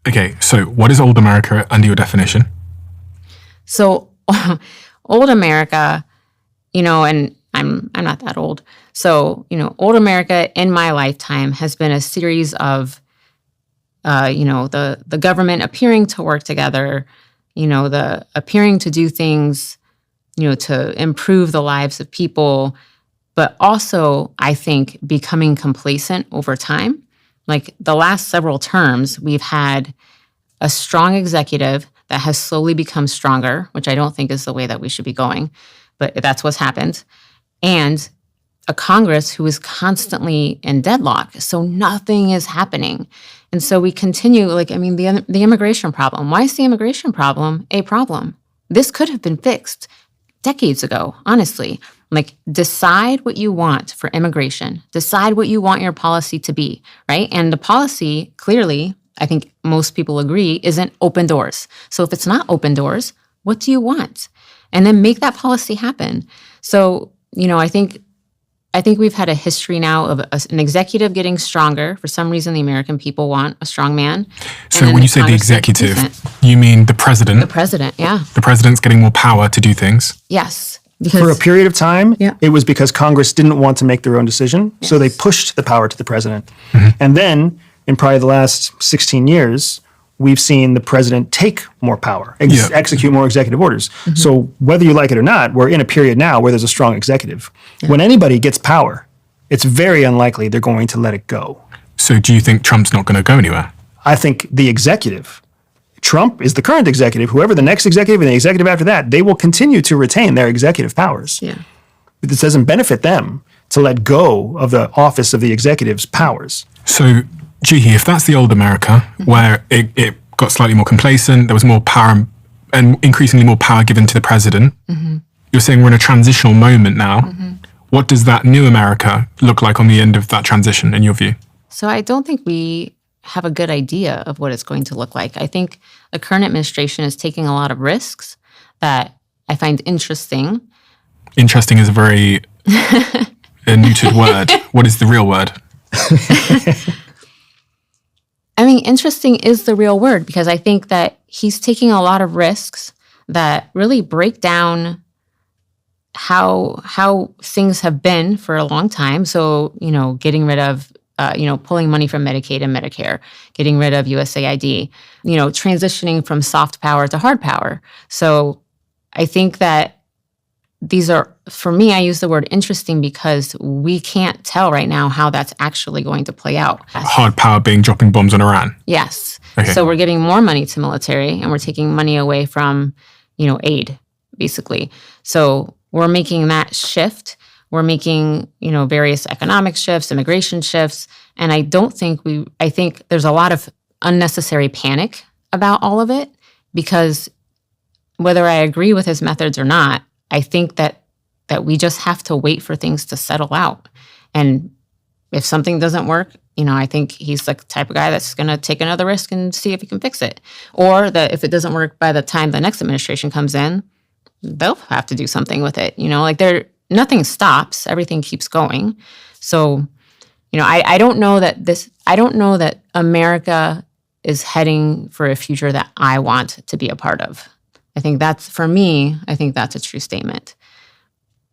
Okay, so what is old America under your definition? So old America, and I'm not that old. So, old America in my lifetime has been a series of, the government appearing to work together, the appearing to do things, to improve the lives of people, but also, I think, becoming complacent over time. Like the last several terms, we've had a strong executive that has slowly become stronger, which I don't think is the way that we should be going, but that's what's happened. And a Congress who is constantly in deadlock, so nothing is happening. And so we continue, the immigration problem. Why is the immigration problem a problem? This could have been fixed decades ago, honestly. Decide what you want for immigration. Decide what you want your policy to be, right? And the policy, clearly, I think most people agree, isn't open doors. So if it's not open doors, what do you want? And then make that policy happen. So, I think we've had a history now of an executive getting stronger. For some reason, the American people want a strong man. So when you say the executive, you mean the president? The president, yeah. The president's getting more power to do things? Yes. For a period of time, Yeah. it was because Congress didn't want to make their own decision, so they pushed the power to the president. And then, in probably the last 16 years, we've seen the president take more power, execute more executive orders. So whether you like it or not, we're in a period now where there's a strong executive. When anybody gets power, it's very unlikely they're going to let it go. So do you think Trump's not going to go anywhere? I think the executive, Trump is the current executive, whoever the next executive and the executive after that, they will continue to retain their executive powers. Yeah. This doesn't benefit them to let go of the office of the executive's powers. So, Juhi, if that's the old America, where it got slightly more complacent, there was more power and increasingly more power given to the president, you're saying we're in a transitional moment now. What does that new America look like on the end of that transition, in your view? So I don't think we have a good idea of what it's going to look like. I think the current administration is taking a lot of risks that I find interesting. Interesting is a very neutered word. What is the real word? Interesting is the real word, because I think that he's taking a lot of risks that really break down how things have been for a long time. So, getting rid of, pulling money from Medicaid and Medicare, getting rid of USAID, transitioning from soft power to hard power. So I think that these are, for me, I use the word interesting because we can't tell right now how that's actually going to play out. Hard power being dropping bombs on Iran. Yes. Okay. So we're giving more money to military and we're taking money away from, aid, basically. So we're making that shift. We're making, various economic shifts, immigration shifts. And I think there's a lot of unnecessary panic about all of it, because whether I agree with his methods or not, I think that we just have to wait for things to settle out. And if something doesn't work, I think he's the type of guy that's going to take another risk and see if he can fix it. Or that if it doesn't work by the time the next administration comes in, they'll have to do something with it. Nothing stops, everything keeps going. So, I don't know that America is heading for a future that I want to be a part of. I think that's a true statement.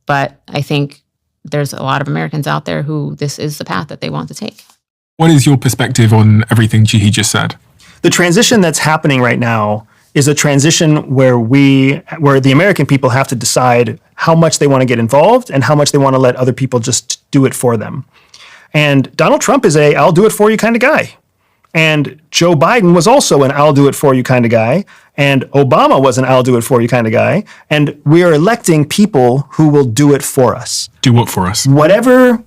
But I think there's a lot of Americans out there who this is the path that they want to take. What is your perspective on everything Juhi just said? The transition that's happening right now is a transition where the American people have to decide how much they want to get involved and how much they want to let other people just do it for them. And Donald Trump is I'll do it for you kind of guy. And Joe Biden was also an I'll do it for you kind of guy. And Obama was an I'll do it for you kind of guy. And we are electing people who will do it for us. Do what for us? Whatever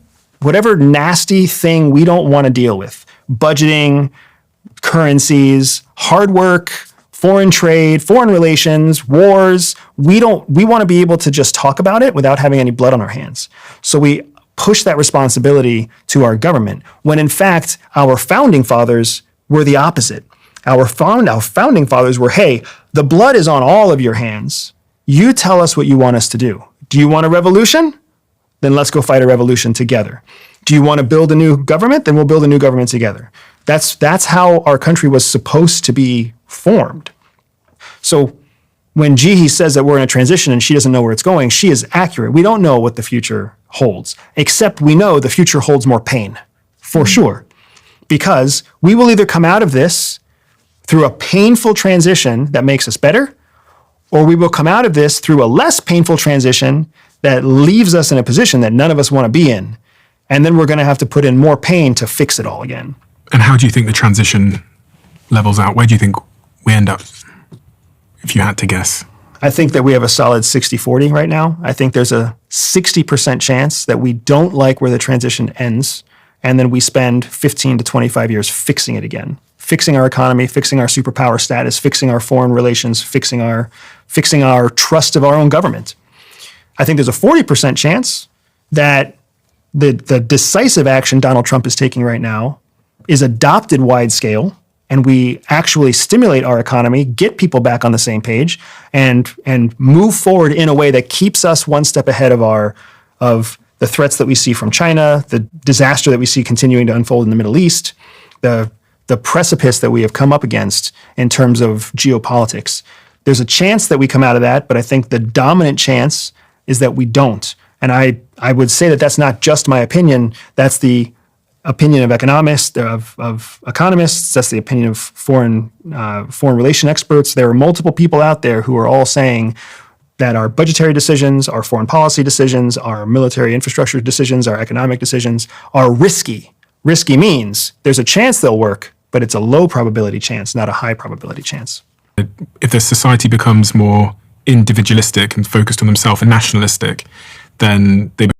nasty thing we don't want to deal with, budgeting, currencies, hard work, foreign trade, foreign relations, wars, we want to be able to just talk about it without having any blood on our hands. So we push that responsibility to our government, when in fact, our founding fathers were the opposite. Our founding fathers were, hey, the blood is on all of your hands. You tell us what you want us to do. Do you want a revolution? Then let's go fight a revolution together. Do you want to build a new government? Then we'll build a new government together. That's how our country was supposed to be formed. So when Jihe says that we're in a transition and she doesn't know where it's going, she is accurate. We don't know what the future holds, except we know the future holds more pain, for sure. Because we will either come out of this through a painful transition that makes us better, or we will come out of this through a less painful transition that leaves us in a position that none of us want to be in. And then we're going to have to put in more pain to fix it all again. And how do you think the transition levels out? Where do you think we end up, if you had to guess? I think that we have a solid 60-40 right now. I think there's a 60% chance that we don't like where the transition ends, and then we spend 15 to 25 years fixing it again. Fixing our economy, fixing our superpower status, fixing our foreign relations, fixing our trust of our own government. I think there's a 40% chance that the decisive action Donald Trump is taking right now is adopted wide scale, and we actually stimulate our economy, get people back on the same page, and move forward in a way that keeps us one step ahead of the threats that we see from China, the disaster that we see continuing to unfold in the Middle East, the precipice that we have come up against in terms of geopolitics. There's a chance that we come out of that, but I think the dominant chance is that we don't. And I would say that that's not just my opinion. That's the opinion of economists. That's the opinion of foreign relation experts. There are multiple people out there who are all saying that our budgetary decisions, our foreign policy decisions, our military infrastructure decisions, our economic decisions are risky. Risky means there's a chance they'll work, but it's a low probability chance, not a high probability chance. If the society becomes more individualistic and focused on themselves and nationalistic, then they